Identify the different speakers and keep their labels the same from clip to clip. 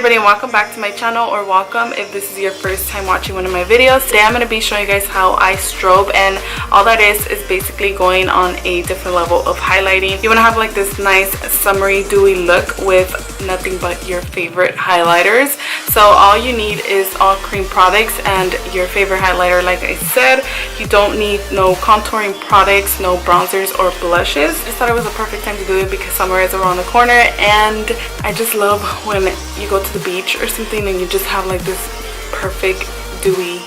Speaker 1: everybody, and welcome back to my channel, or welcome if this is your first time watching one of my videos. Today I'm going to be showing you guys how I strobe, and all that is basically going on a different level of highlighting. You want to have like this nice summery dewy look with nothing but your favorite highlighters. So all you need is all cream products and your favorite highlighter. Like I said, you don't need no contouring products, no bronzers or blushes. I just thought it was a perfect time to do it because summer is around the corner, and I just love when you go to the beach or something and you just have like this perfect dewy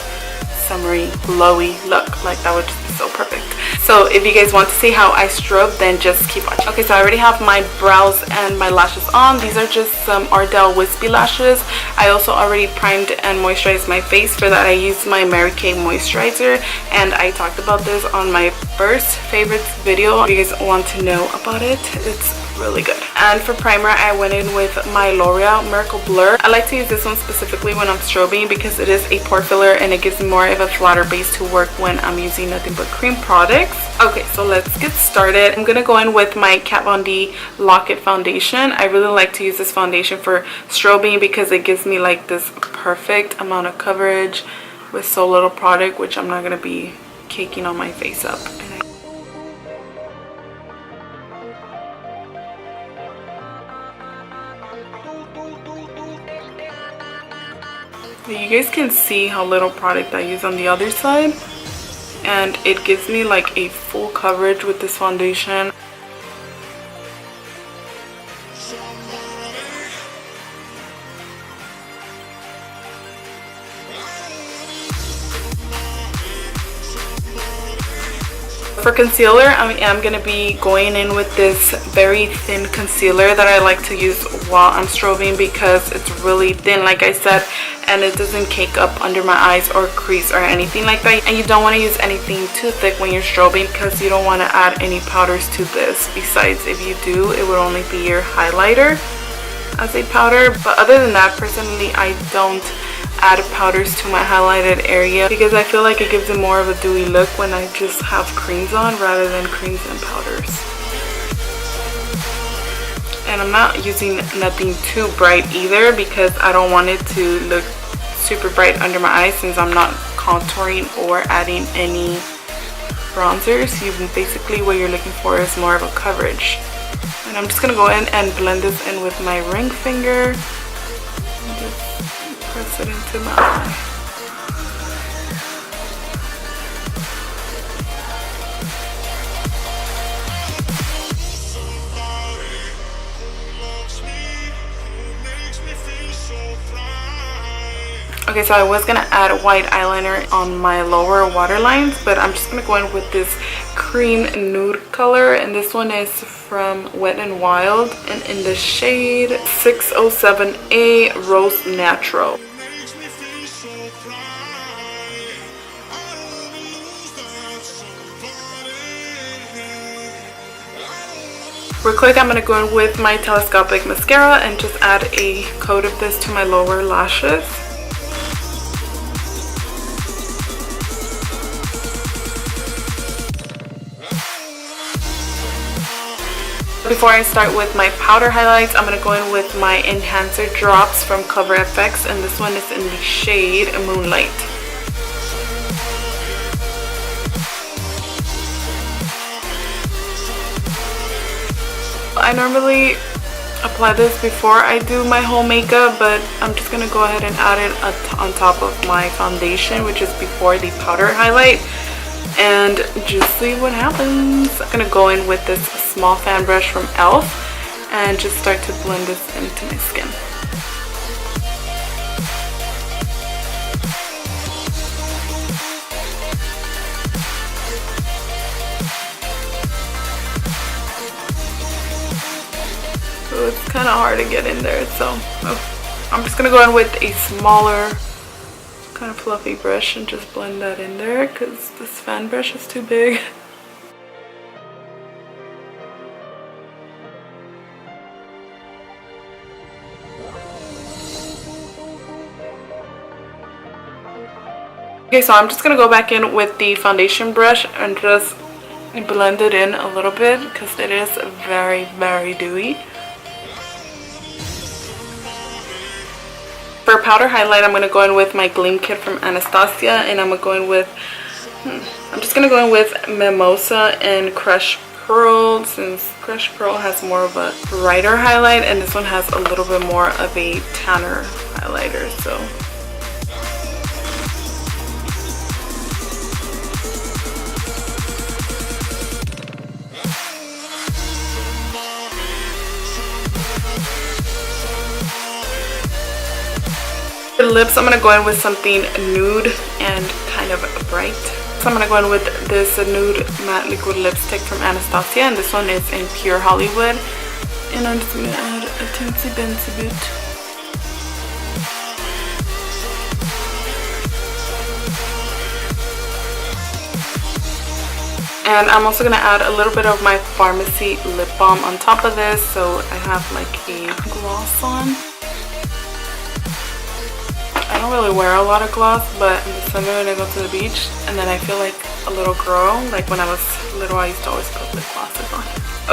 Speaker 1: summery glowy look. Like that would just be so perfect. So if you guys want to see how I strobe, then just keep watching. Okay, so I already have my brows and my lashes on. These are just some Ardell wispy lashes. I also already primed and moisturized my face. For that I used my Mary Kay moisturizer, and I talked about this on my first favorites video. If you guys want to know about it, it's really good. And for primer, I went in with my L'Oreal Miracle Blur. I like to use this one specifically when I'm strobing because it is a pore filler and it gives me more of a flatter base to work when I'm using nothing but cream products. Okay, so let's get started. I'm gonna go in with my Kat Von D Lock It foundation. I really like to use this foundation for strobing because it gives me like this perfect amount of coverage with so little product, which I'm not gonna be caking on my face up. You guys can see how little product I use on the other side, and it gives me like a full coverage with this foundation. For concealer, I am going to be going in with this very thin concealer that I like to use while I'm strobing because it's really thin, like I said, and it doesn't cake up under my eyes or crease or anything like that. And you don't want to use anything too thick when you're strobing because you don't want to add any powders to this. Besides, if you do, it would only be your highlighter as a powder. But other than that, personally, I don't add powders to my highlighted area because I feel like it gives it more of a dewy look when I just have creams on rather than creams and powders. And I'm not using nothing too bright either because I don't want it to look super bright under my eyes since I'm not contouring or adding any bronzers. Basically what you're looking for is more of a coverage. And I'm just gonna go in and blend this in with my ring finger. Press it into my eye. Okay, so I was gonna add white eyeliner on my lower waterlines, but I'm just gonna go in with this cream nude color, and this one is from Wet n Wild, and in the shade 607A Rose Natural. Real quick, I'm going to go in with my telescopic mascara and just add a coat of this to my lower lashes. Before I start with my powder highlights, I'm going to go in with my enhancer drops from Cover FX, and this one is in the shade Moonlight. I normally apply this before I do my whole makeup, but I'm just going to go ahead and add it on top of my foundation, which is before the powder highlight, and just see what happens. I'm going to go in with this small fan brush from e.l.f. and just start to blend this into my skin. So it's kind of hard to get in there, so I'm just going to go in with a smaller kind of fluffy brush and just blend that in there because this fan brush is too big. Okay, so I'm just going to go back in with the foundation brush and just blend it in a little bit because it is very, very dewy. powder highlight, I'm going to go in with my Gleam Kit from Anastasia, and I'm going with, I'm just going to go in with Mimosa and Crush Pearl, since Crush Pearl has more of a brighter highlight and this one has a little bit more of a tanner highlighter. So for the lips, I'm going to go in with something nude and kind of bright. So I'm going to go in with this nude matte liquid lipstick from Anastasia, and this one is in Pure Hollywood. And I'm just going to add a teensy bensy bit. And I'm also going to add a little bit of my Pharmacy lip balm on top of this, so I have like a gloss on. I don't really wear a lot of gloss, but in the summer when I go to the beach and then I feel like a little girl, like when I was little I used to always put lip glosses on.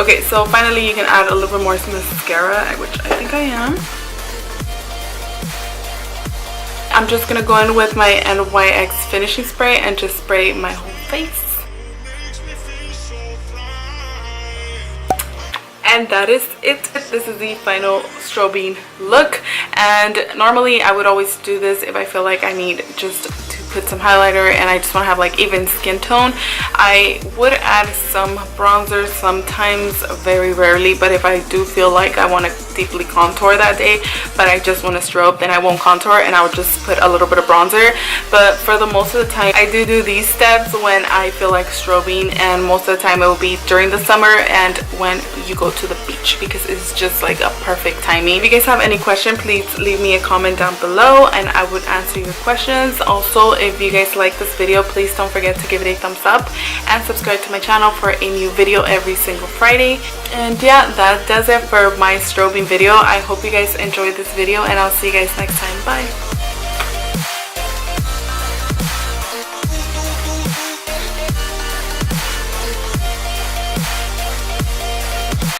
Speaker 1: Okay, so finally you can add a little bit more mascara, which I think I am. I'm just gonna go in with my NYX finishing spray and just spray my whole face. And that is it. This is the final strobing look, and normally I would always do this if I feel like I need just to put some highlighter and I just want to have like even skin tone. I would add some bronzer sometimes, very rarely, but if I do feel like I want to deeply contour that day but I just want to strobe, then I won't contour and I would just put a little bit of bronzer. But for the most of the time I do these steps when I feel like strobing, and most of the time it will be during the summer and when you go to the beach, because it's just like a perfect timing. If you guys have any question, please leave me a comment down below and I would answer your questions. Also, if you guys like this video, please don't forget to give it a thumbs up and subscribe to my channel for a new video every single Friday. And yeah, that does it for my strobing video. I hope you guys enjoyed this video and I'll see you guys next time. Bye.